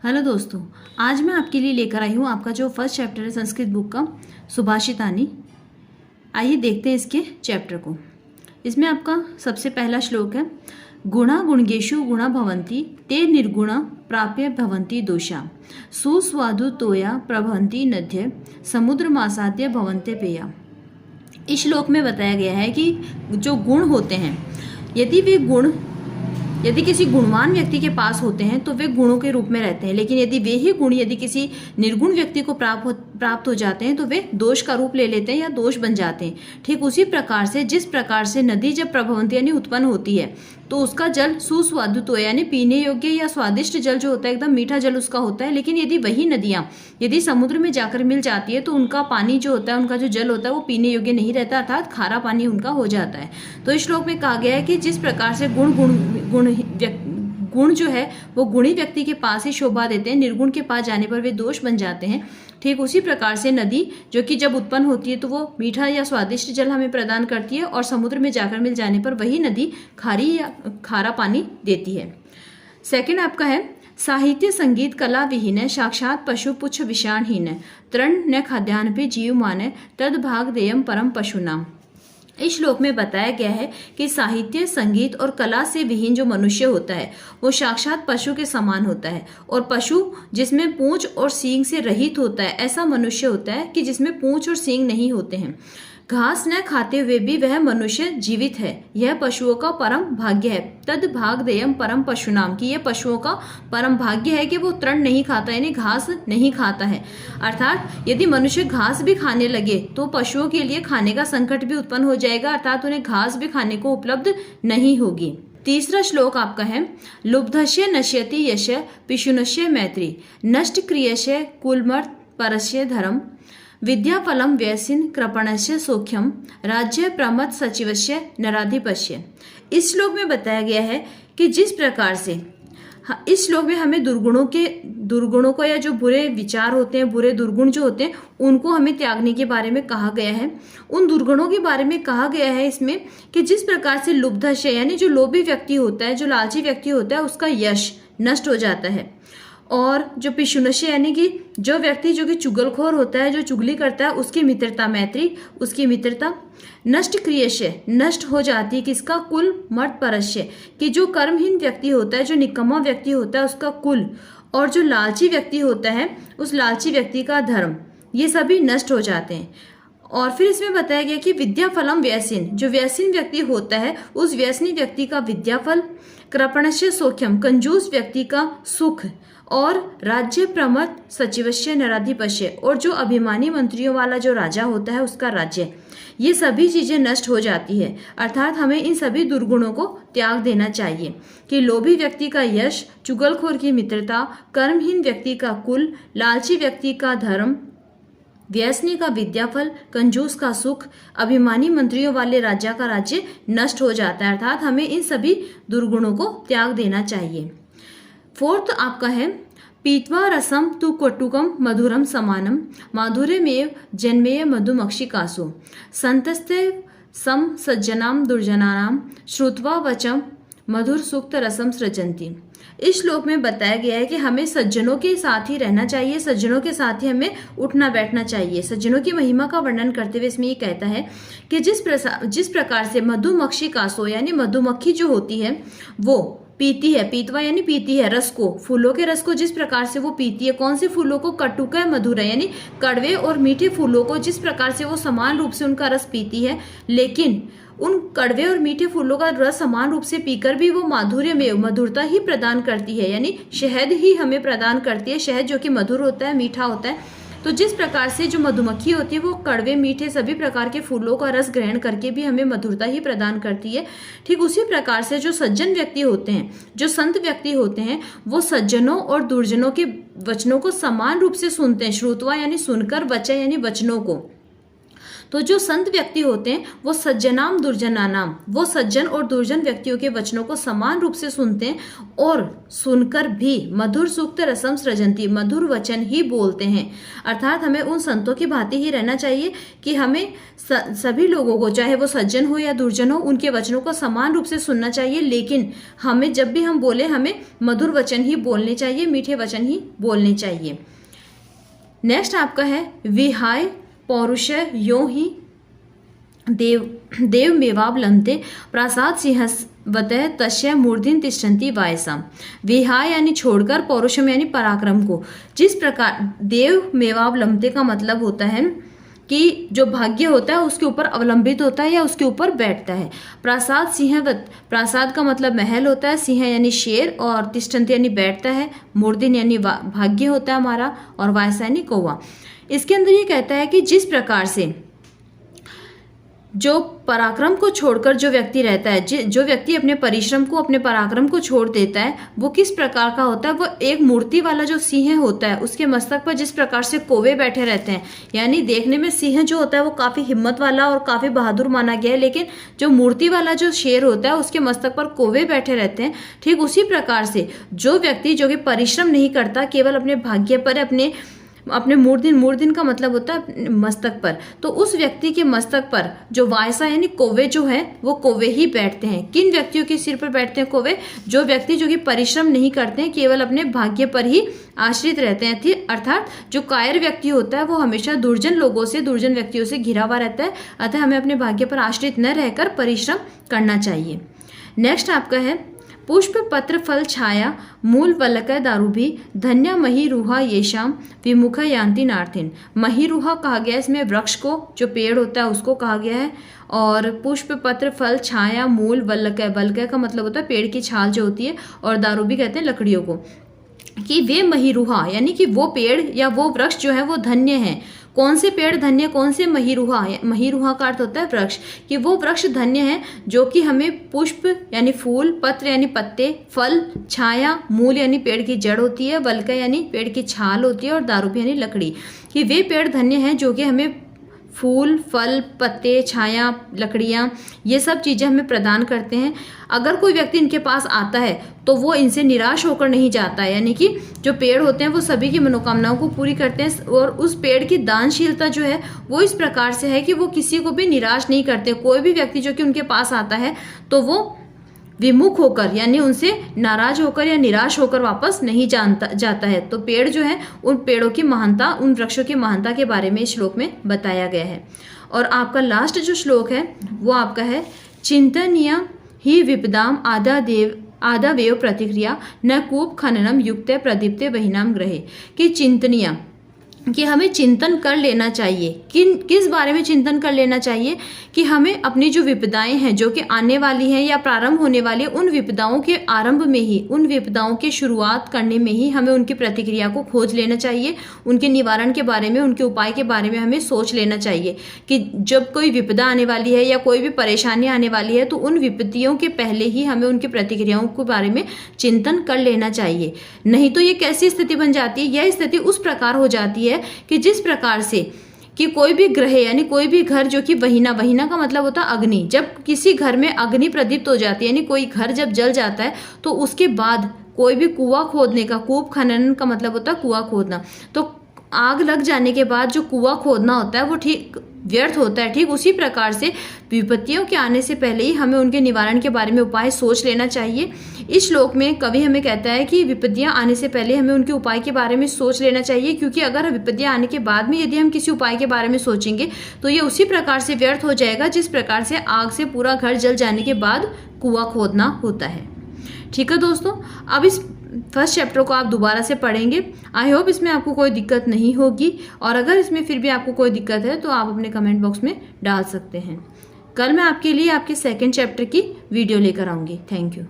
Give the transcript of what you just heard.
Hello दोस्तों, आज मैं आपके लिए लेकर आई हूँ आपका जो फर्स्ट चैप्टर है संस्कृत बुक का सुभाषितानी। आइए देखते हैं इसके चैप्टर को। इसमें आपका सबसे पहला श्लोक है, गुणा गुणगेषु गुणा भवन्ति ते निर्गुणा प्राप्य भवन्ति दोषा सुस्वादु तोया प्रभवन्ति नद्य समुद्र मासाद्य भवन्ते पेया। इस श्लोक में बताया गया है कि जो गुण होते हैं, यदि किसी गुणवान व्यक्ति के पास होते हैं तो वे गुणों के रूप में रहते हैं, लेकिन यदि वे ही गुण यदि किसी निर्गुण व्यक्ति को प्राप्त हो जाते हैं तो वे दोष का रूप ले लेते हैं या दोष बन जाते हैं। ठीक उसी प्रकार से जिस प्रकार से नदी जब प्रभवंती यानी उत्पन्न होती है तो उसका जल सुस्वादु तो यानी पीने योग्य या स्वादिष्ट जल जो होता है, एकदम मीठा जल उसका होता है। लेकिन यदि वही नदियाँ यदि समुद्र में जाकर मिल जाती है तो उनका पानी जो होता है, उनका जो जल होता है वो पीने योग्य नहीं रहता, अर्थात खारा पानी उनका हो जाता है। तो इस श्लोक में कहा गया है कि जिस प्रकार से गुण जो है वो गुणी व्यक्ति के पास ही शोभा देते हैं, निर्गुण के पास जाने पर वे दोष बन जाते हैं। ठीक उसी प्रकार से नदी जो कि जब उत्पन्न होती है तो वो मीठा या स्वादिष्ट जल हमें प्रदान करती है, और समुद्र में जाकर मिल जाने पर वही नदी खारी या खारा पानी देती है। सेकंड आपका है, साहित्य संगीत कला विहीन साक्षात पशु पुच्छ विषाणहीन तृण न खाद्यान्न पे जीव माने तद भाग देयम परम पशुनाम। इस श्लोक में बताया गया है कि साहित्य संगीत और कला से विहीन जो मनुष्य होता है वो साक्षात पशु के समान होता है, और पशु जिसमें पूंछ और सींग से रहित होता है ऐसा मनुष्य होता है कि जिसमें पूंछ और सींग नहीं होते हैं। घास न खाते हुए भी वह मनुष्य जीवित है, यह पशुओं का परम भाग्य है। तद भाग देयम परम पशुनाम की यह पशुओं का परम भाग्य है कि वो तृण नहीं खाता यानी घास नहीं खाता है। अर्थात यदि मनुष्य घास भी खाने लगे तो पशुओं के लिए खाने का संकट भी उत्पन्न हो जाएगा, अर्थात उन्हें घास भी खाने को उपलब्ध नहीं होगी। तीसरा श्लोक आपका है, लुब्धस्य नश्यति यश पिशुनस्य मैत्री नष्ट क्रियस्य कुलमर्त परस्य धर्म विद्याफलम व्यसिन कृपणस्य सौख्यम राज्य प्रमथ सचिवस्य नराधिपस्य। इस श्लोक में बताया गया है कि जिस प्रकार से इस श्लोक में हमें दुर्गुणों को या जो बुरे विचार होते हैं, बुरे दुर्गुण जो होते हैं उनको हमें त्यागने के बारे में कहा गया है। उन दुर्गुणों के बारे में कहा गया है इसमें कि जिस प्रकार से लुब्धस्य यानी जो लोभी व्यक्ति होता है, जो लालची व्यक्ति होता है, उसका यश नष्ट हो जाता है, और जो पिशुनस्य यानी कि जो व्यक्ति जो कि चुगलखोर होता है, जो चुगली करता है, उसकी मित्रता मैत्री उसकी मित्रता नष्ट क्रियस्य नष्ट हो जाती है। किसका? कुल मर्त परस्य कि जो कर्महीन व्यक्ति होता है, जो निकम्मा व्यक्ति होता है उसका कुल, और जो लालची व्यक्ति होता है उस लालची व्यक्ति का धर्म, ये सभी नष्ट हो जाते हैं। और फिर इसमें बताया गया कि विद्याफलम व्यसिन, जो व्यसिन व्यक्ति होता है उस व्यसनी व्यक्ति का विद्याफल, कृपणस्य सौख्यम कंजूस व्यक्ति का सुख, और राज्य प्रमथ सचिवस्य नराधिपस्य और जो अभिमानी मंत्रियों वाला जो राजा होता है उसका राज्य, ये सभी चीजें नष्ट हो जाती है। अर्थात हमें इन सभी दुर्गुणों को त्याग देना चाहिए कि लोभी व्यक्ति का यश, चुगलखोर की मित्रता, कर्महीन व्यक्ति का कुल, लालची व्यक्ति का धर्म, व्यसनी का विद्याफल, कंजूस का सुख, अभिमानी मंत्रियों वाले राजा का राज्य नष्ट हो जाता है। अर्थात हमें इन सभी दुर्गुणों को त्याग देना चाहिए। फोर्थ आपका है, पीत्वा रसम तु कटुकम मधुरम समानम माधुर्यमेव जन्मेय मधुमक्षिकासु संतस्ते सम सज्जनाम दुर्जनानाम श्रुत्वा वचम मधुर सुक्त रसम सृजंती। इस श्लोक में बताया गया है कि हमें सज्जनों के साथ ही रहना चाहिए, सज्जनों के साथ ही हमें उठना बैठना चाहिए। सज्जनों की महिमा का वर्णन करते हुए इसमें ये कहता है कि जिस प्रकार से मधुमक्षिकासो यानी मधुमक्खी जो होती है वो पीती है, पीतवा यानी पीती है रस को, फूलों के रस को जिस प्रकार से वो पीती है। कौन से फूलों को? कटुक है मधुर है यानी कड़वे और मीठे फूलों को जिस प्रकार से वो समान रूप से उनका रस पीती है, लेकिन उन कड़वे और मीठे फूलों का रस समान रूप से पीकर भी वो माधुर्य में मधुरता ही प्रदान करती है, यानी शहद ही हमें प्रदान करती है, शहद जो कि मधुर होता है, मीठा होता है। तो जिस प्रकार से जो मधुमक्खी होती है वो कड़वे मीठे सभी प्रकार के फूलों का रस ग्रहण करके भी हमें मधुरता ही प्रदान करती है, ठीक उसी प्रकार से जो सज्जन व्यक्ति होते हैं, जो संत व्यक्ति होते हैं, वो सज्जनों और दुर्जनों के वचनों को समान रूप से सुनते हैं। श्रुतवा यानी सुनकर, वचन यानी वचनों को। तो जो संत व्यक्ति होते हैं वो सज्जनाम दुर्जनानाम, वो सज्जन और दुर्जन व्यक्तियों के वचनों को समान रूप से सुनते हैं और सुनकर भी मधुर सूक्त रसम सृजंती, मधुर वचन ही बोलते हैं। अर्थात हमें उन संतों की भांति ही रहना चाहिए कि हमें सभी लोगों को, चाहे वो सज्जन हो या दुर्जन हो, उनके वचनों को समान रूप से सुनना चाहिए। लेकिन हमें जब भी हम बोले हमें मधुर वचन ही बोलने चाहिए, मीठे वचन ही बोलने चाहिए। नेक्स्ट आपका है विहाय पौरुषय यो ही देव मेवावलंते प्रासाद सिंहस्वतः तस्य मूर्धिन तिष्ठन्ति वायसा। विहाय यानी छोड़कर, पौरुषम यानी पराक्रम को। जिस प्रकार देव मेवावलंते का मतलब होता है कि जो भाग्य होता है उसके ऊपर अवलंबित होता है या उसके ऊपर बैठता है। प्रासाद सिंहवत, प्रासाद का मतलब महल होता है, सिंह यानी शेर, और तिष्ठन्ति यानी बैठता है, मूर्धिन यानी भाग्य होता है हमारा, और वायसा यानी कौवा। इसके अंदर ये कहता है कि जिस प्रकार से जो पराक्रम को छोड़कर जो व्यक्ति रहता है, जो व्यक्ति अपने परिश्रम को, अपने पराक्रम को छोड़ देता है, वो किस प्रकार का होता है। वो एक मूर्ति वाला जो सिंह होता है उसके मस्तक पर जिस प्रकार से कौवे बैठे रहते हैं, यानी देखने में सिंह जो होता है वो काफी हिम्मत वाला और काफी बहादुर माना गया है, लेकिन जो मूर्ति वाला जो शेर होता है उसके मस्तक पर कौवे बैठे रहते हैं। ठीक उसी प्रकार से जो व्यक्ति जो कि परिश्रम नहीं करता, केवल अपने भाग्य पर, अपने मूर्धन का मतलब होता है मस्तक पर, तो उस व्यक्ति के मस्तक पर जो वायसा यानी कौवे जो है वो कौवे ही बैठते हैं। किन व्यक्तियों के सिर पर बैठते हैं कौवे? जो व्यक्ति जो कि परिश्रम नहीं करते हैं, केवल अपने भाग्य पर ही आश्रित रहते हैं। अर्थात जो कायर व्यक्ति होता है वो हमेशा दुर्जन लोगों से, दुर्जन व्यक्तियों से घिरा हुआ रहता है। अतः हमें अपने भाग्य पर आश्रित न रहकर परिश्रम करना चाहिए। नेक्स्ट आपका है पुष्प पत्र फल छाया मूल वलकय दारुभी धन्य महिरुहा येषाम विमुख यान्ति नार्थिन। महिरुहा कहा गया है इसमें वृक्ष को, जो पेड़ होता है उसको कहा गया है, और पुष्प पत्र फल छाया मूल वलकय, वलकय का मतलब होता है पेड़ की छाल जो होती है, और दारुभी कहते हैं लकड़ियों को, कि वे महिरुहा यानी कि वो पेड़ या वो वृक्ष जो है वो धन्य है। कौन से पेड़ धन्य, कौन से? महिरुहा, महिरुहा का अर्थ होता है वृक्ष, कि वो वृक्ष धन्य है जो कि हमें पुष्प यानी फूल, पत्र यानी पत्ते, फल, छाया, मूल यानी पेड़ की जड़ होती है, वल्कय यानी पेड़ की छाल होती है, और दारुभी यानी लकड़ी, कि वे पेड़ धन्य हैं जो कि हमें फूल, फल, पत्ते, छाया, लकड़ियाँ, ये सब चीज़ें हमें प्रदान करते हैं। अगर कोई व्यक्ति इनके पास आता है तो वो इनसे निराश होकर नहीं जाता है, यानी कि जो पेड़ होते हैं वो सभी की मनोकामनाओं को पूरी करते हैं, और उस पेड़ की दानशीलता जो है वो इस प्रकार से है कि वो किसी को भी निराश नहीं करते। कोई भी व्यक्ति जो कि उनके पास आता है तो वो विमुख होकर यानी उनसे नाराज होकर या निराश होकर वापस नहीं जाता है। तो पेड़ जो है, उन पेड़ों की महानता, उन वृक्षों की महानता के बारे में इस श्लोक में बताया गया है। और आपका लास्ट जो श्लोक है वो आपका है चिंतनीय ही विपदाम आदा वेव प्रतिक्रिया न कूप खननम युक्त प्रदीप्ते वहीनाम ग्रहे, कि चिंतनीय, कि हमें चिंतन कर लेना चाहिए। किस बारे में चिंतन कर लेना चाहिए? कि हमें अपनी जो विपदाएं हैं जो कि आने वाली हैं या प्रारंभ होने वाली है, उन विपदाओं के आरंभ में ही, उन विपदाओं की शुरुआत करने में ही हमें उनकी प्रतिक्रिया को खोज लेना चाहिए। उनके निवारण के बारे में, उनके उपाय के बारे में हमें सोच लेना चाहिए कि जब कोई विपदा आने वाली है या कोई भी परेशानी आने वाली है तो उन विपत्तियों के पहले ही हमें उनकी प्रतिक्रियाओं के बारे में चिंतन कर लेना चाहिए। नहीं तो ये कैसी स्थिति बन जाती है? यह स्थिति उस प्रकार हो जाती है कि जिस प्रकार से कि कोई भी ग्रह यानी कोई भी घर जो कि वहीना का मतलब होता है अग्नि, जब किसी घर में अग्नि प्रदीप्त हो जाती है यानी कोई घर जब जल जाता है तो उसके बाद कोई भी कुआं खोदने का, कूप खनन का मतलब होता है कुआं खोदना, तो आग लग जाने के बाद जो कुआं खोदना होता है वो ठीक व्यर्थ होता है। ठीक उसी प्रकार से विपत्तियों के आने से पहले ही हमें उनके निवारण के बारे में उपाय सोच लेना चाहिए। इस श्लोक में कवि हमें कहता है कि विपत्तियां आने से पहले हमें उनके उपाय के बारे में सोच लेना चाहिए, क्योंकि अगर विपत्तियां आने के बाद में यदि हम किसी उपाय के बारे में सोचेंगे तो ये उसी प्रकार से व्यर्थ हो जाएगा जिस प्रकार से आग से पूरा घर जल जाने के बाद कुआं खोदना होता है। ठीक है दोस्तों, अब इस फर्स्ट चैप्टर को आप दोबारा से पढ़ेंगे। आई होप इसमें आपको कोई दिक्कत नहीं होगी, और अगर इसमें फिर भी आपको कोई दिक्कत है तो आप अपने कमेंट बॉक्स में डाल सकते हैं। कल मैं आपके लिए आपके सेकंड चैप्टर की वीडियो लेकर आऊँगी। Thank you.